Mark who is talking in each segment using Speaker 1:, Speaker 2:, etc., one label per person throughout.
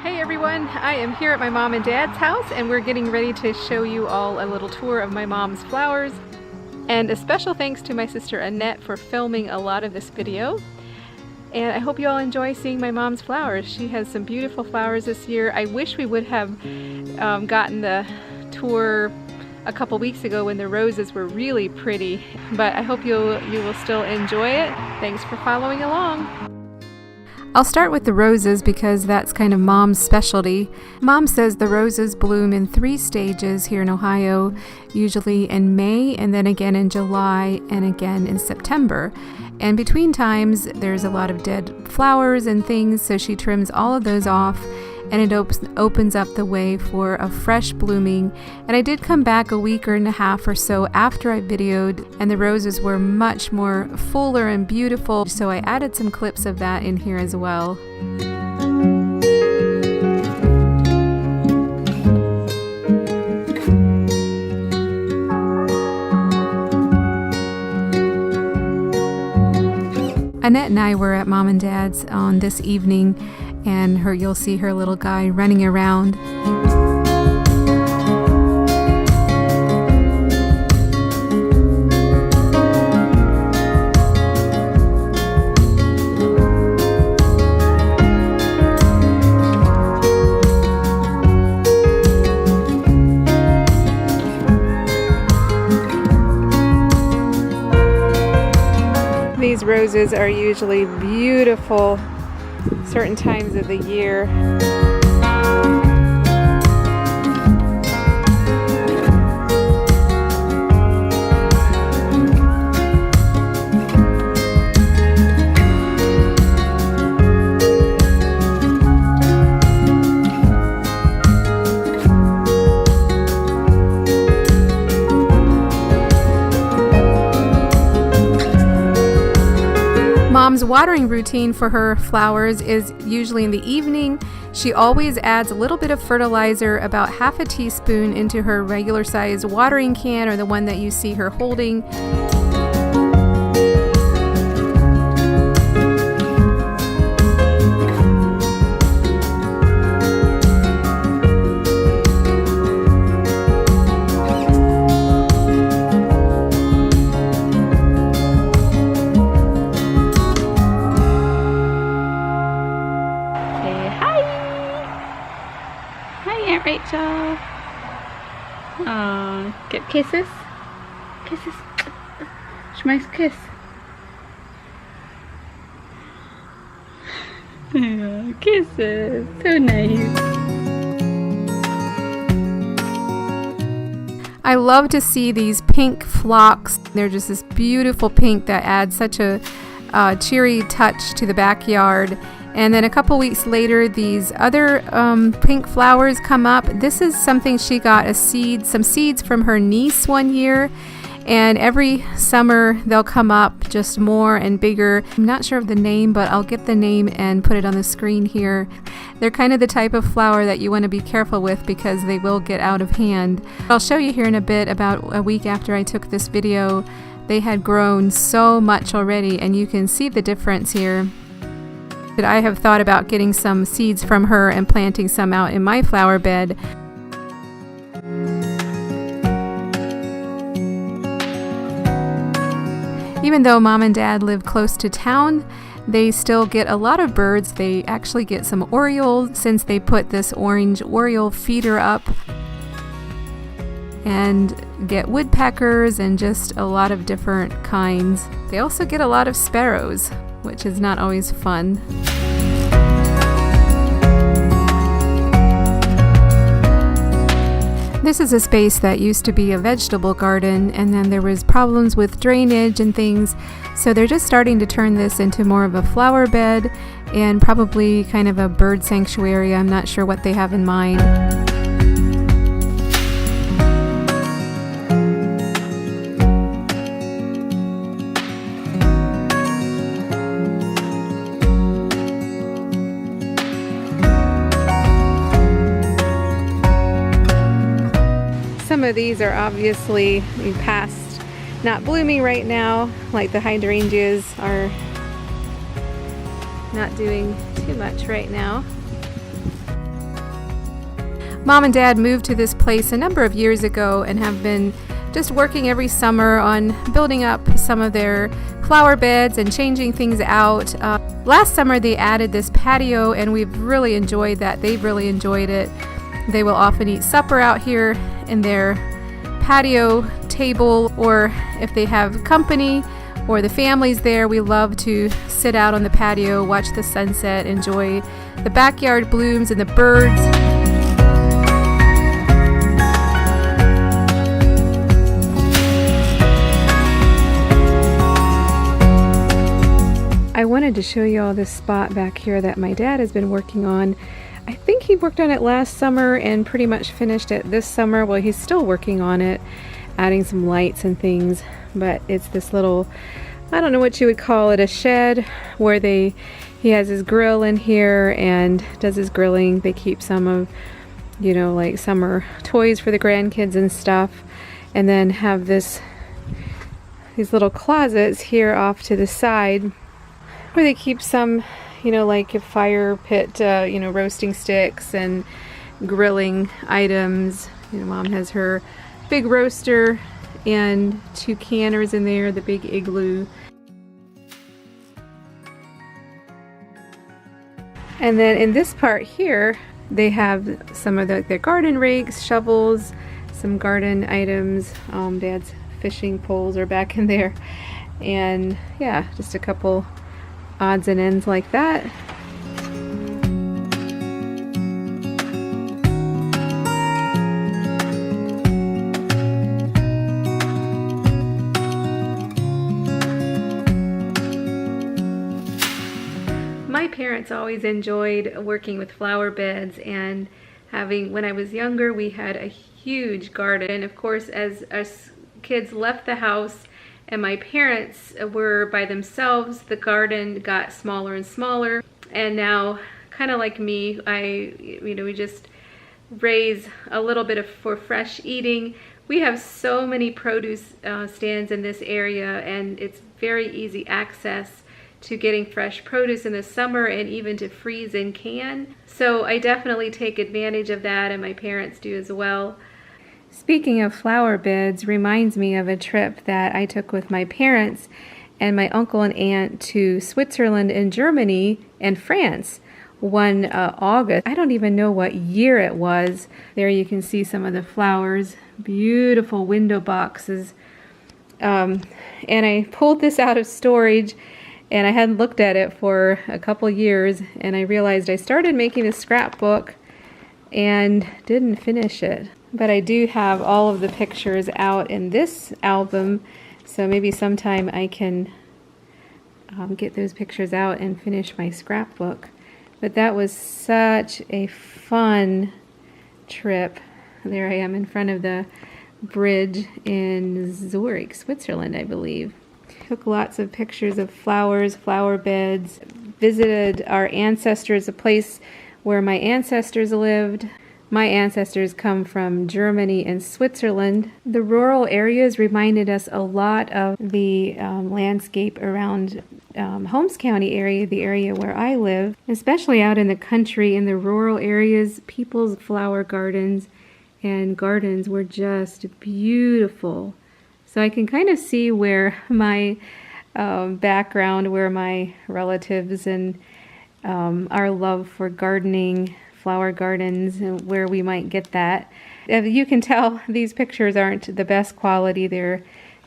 Speaker 1: Hey everyone, I am here at my mom and dad's house and we're getting ready to show you all a little tour of my mom's flowers. And a special thanks to my sister Annette for filming a lot of this video. And I hope you all enjoy seeing my mom's flowers. She has some beautiful flowers this year. I wish we would have gotten the tour a couple weeks ago when the roses were really pretty, but I hope you will still enjoy it. Thanks for following along. I'll start with the roses because that's kind of Mom's specialty. Mom says the roses bloom in 3 stages here in Ohio, usually in May and then again in July and again in September. And between times there's a lot of dead flowers and things, so she trims all of those off and it opens up the way for a fresh blooming. And I did come back a week and a half or so after I videoed, and the roses were much more fuller and beautiful, so I added some clips of that in here as well. Annette and I were at Mom and Dad's on this evening, and you'll see her little guy running around. These roses are usually beautiful certain times of the year. Mom's watering routine for her flowers is usually in the evening. She always adds a little bit of fertilizer, about half a teaspoon, into her regular size watering can or the one that you see her holding.
Speaker 2: Rachel. Oh, get kisses. Kisses. Schmeiß kiss. Yeah, kisses. So nice.
Speaker 1: I love to see these pink phlox. They're just this beautiful pink that adds such a cheery touch to the backyard. And then a couple weeks later, these other pink flowers come up. This is something she got some seeds from her niece one year. And every summer they'll come up just more and bigger. I'm not sure of the name, but I'll get the name and put it on the screen here. They're kind of the type of flower that you want to be careful with because they will get out of hand. I'll show you here in a bit. About a week after I took this video, they had grown so much already, and you can see the difference here. I have thought about getting some seeds from her and planting some out in my flower bed. Even though Mom and Dad live close to town, they still get a lot of birds. They actually get some orioles since they put this orange oriole feeder up, and get woodpeckers and just a lot of different kinds. They also get a lot of sparrows, which is not always fun. This is a space that used to be a vegetable garden, and then there was problems with drainage and things, so they're just starting to turn this into more of a flower bed and probably kind of a bird sanctuary. I'm not sure what they have in mind. Some of these are obviously past not blooming right now, like the hydrangeas are not doing too much right now. Mom and Dad moved to this place a number of years ago and have been just working every summer on building up some of their flower beds and changing things out. Last summer they added this patio and we've really enjoyed that. They've really enjoyed it. They will often eat supper out here in their patio table, or if they have company or the family's there, we love to sit out on the patio, watch the sunset, enjoy the backyard blooms and the birds. I wanted to show you all this spot back here that my dad has been working on. I think he worked on it last summer and pretty much finished it this summer. Well, he's still working on it, adding some lights and things, but it's this little, I don't know what you would call it, a shed where he has his grill in here and does his grilling. They keep some of, you know, like summer toys for the grandkids and stuff, and then have these little closets here off to the side where they keep some, you know, like a fire pit, you know, roasting sticks and grilling items. You know, Mom has her big roaster and 2 canners in there, the big igloo. And then in this part here, they have some of their garden rakes, shovels, some garden items. Dad's fishing poles are back in there. And yeah, just a couple odds and ends like that. My parents always enjoyed working with flower beds, and when I was younger, we had a huge garden. And of course, as kids left the house and my parents were by themselves, the garden got smaller and smaller. And now, kind of like me, we just raise a little bit for fresh eating. We have so many produce stands in this area, and it's very easy access to getting fresh produce in the summer and even to freeze and can. So I definitely take advantage of that, and my parents do as well. Speaking of flower beds, reminds me of a trip that I took with my parents and my uncle and aunt to Switzerland and Germany and France one August. I don't even know what year it was. There you can see some of the flowers, beautiful window boxes. And I pulled this out of storage, and I hadn't looked at it for a couple years, and I realized I started making a scrapbook and didn't finish it. But I do have all of the pictures out in this album, so maybe sometime I can get those pictures out and finish my scrapbook. But that was such a fun trip. There I am in front of the bridge in Zurich, Switzerland, I believe. Took lots of pictures of flowers, flower beds, visited our ancestors, a place where my ancestors lived. My ancestors come from Germany and Switzerland. The rural areas reminded us a lot of the landscape around Holmes County area, the area where I live. Especially out in the country, in the rural areas, people's flower gardens and gardens were just beautiful. So I can kind of see where my background, where my relatives and our love for gardening, flower gardens, and where we might get that. You can tell these pictures aren't the best quality. They're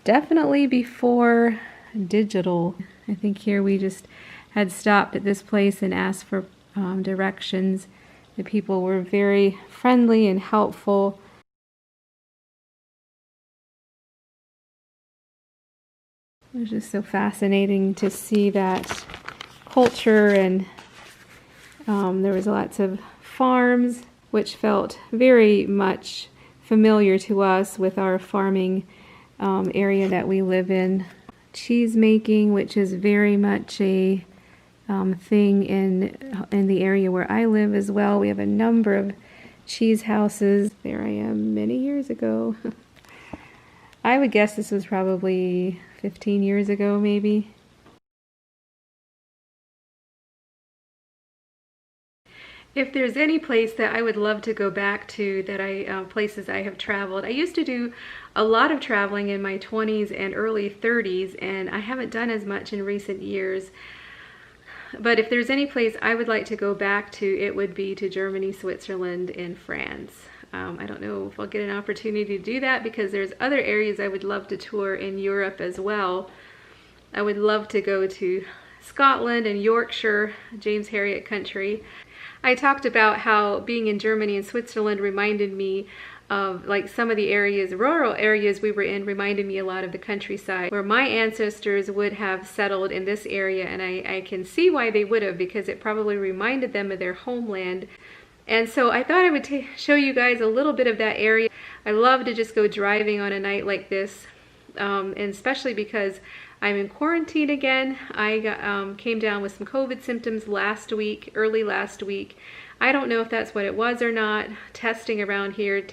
Speaker 1: definitely before digital. I think here we just had stopped at this place and asked for directions. The people were very friendly and helpful. It was just so fascinating to see that culture, and there was lots of farms, which felt very much familiar to us with our farming area that we live in. Cheese making, which is very much a thing in the area where I live as well. We have a number of cheese houses. There I am many years ago. I would guess this was probably 15 years ago, maybe. If there's any place that I would love to go back to, places I have traveled, I used to do a lot of traveling in my 20s and early 30s, and I haven't done as much in recent years. But if there's any place I would like to go back to, it would be to Germany, Switzerland, and France. I don't know if I'll get an opportunity to do that because there's other areas I would love to tour in Europe as well. I would love to go to Scotland and Yorkshire, James Herriot country. I talked about how being in Germany and Switzerland reminded me of like some of the areas, rural areas we were in reminded me a lot of the countryside where my ancestors would have settled in this area, and I can see why they would have, because it probably reminded them of their homeland. And so I thought I would show you guys a little bit of that area. I love to just go driving on a night like this, and especially because I'm in quarantine again. I came down with some COVID symptoms last week, early last week. I don't know if that's what it was or not. Testing around here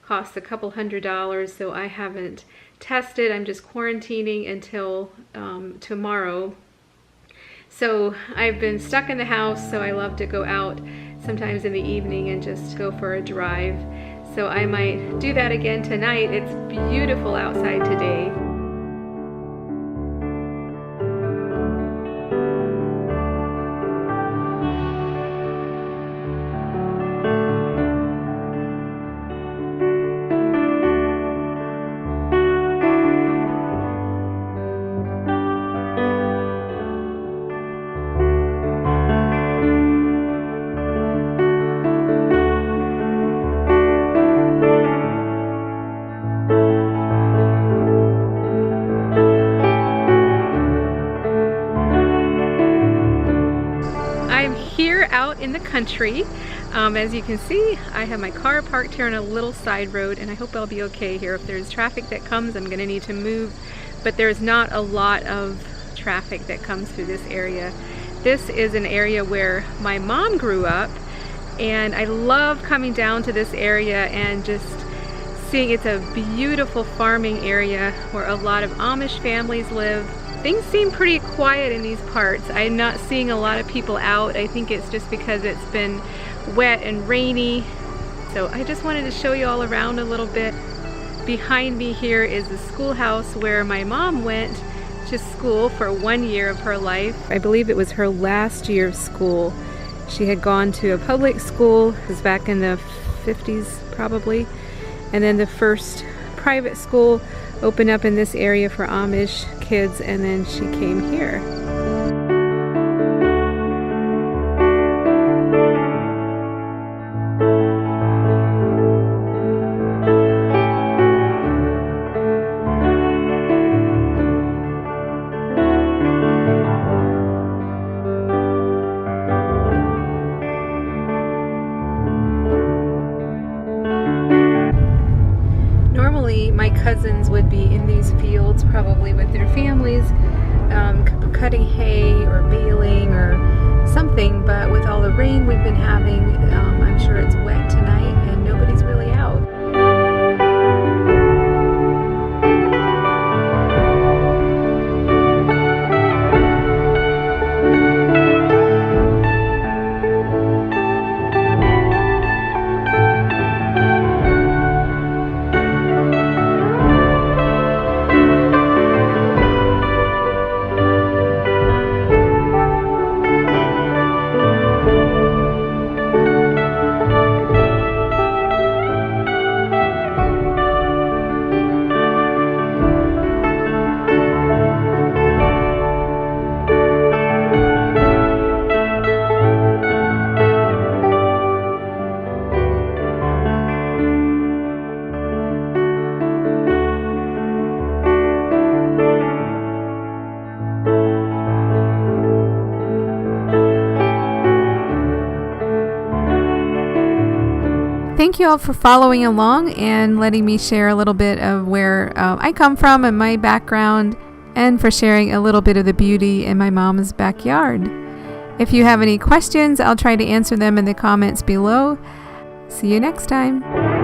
Speaker 1: costs a couple $100, so I haven't tested. I'm just quarantining until tomorrow. So I've been stuck in the house, so I love to go out sometimes in the evening and just go for a drive. So I might do that again tonight. It's beautiful outside today. Out in the country. As you can see, I have my car parked here on a little side road, and I hope I'll be okay here. If there's traffic that comes, I'm going to need to move, but there's not a lot of traffic that comes through this area. This is an area where my mom grew up, and I love coming down to this area and just seeing. It's a beautiful farming area where a lot of Amish families live. Things seem pretty quiet in these parts. I'm not seeing a lot of people out. I think it's just because it's been wet and rainy. So I just wanted to show you all around a little bit. Behind me here is the schoolhouse where my mom went to school for 1 year of her life. I believe it was her last year of school. She had gone to a public school. It was back in the 50s probably. And then the first private school opened up in this area for Amish kids, and then she came here. Normally my cousins would be in these fields probably with their families, cutting hay or baling or something, but with all the rain we've been having, I'm sure it's wet tonight and nobody's really out. Thank you all for following along and letting me share a little bit of where I come from and my background, and for sharing a little bit of the beauty in my mom's backyard. If you have any questions, I'll try to answer them in the comments below. See you next time.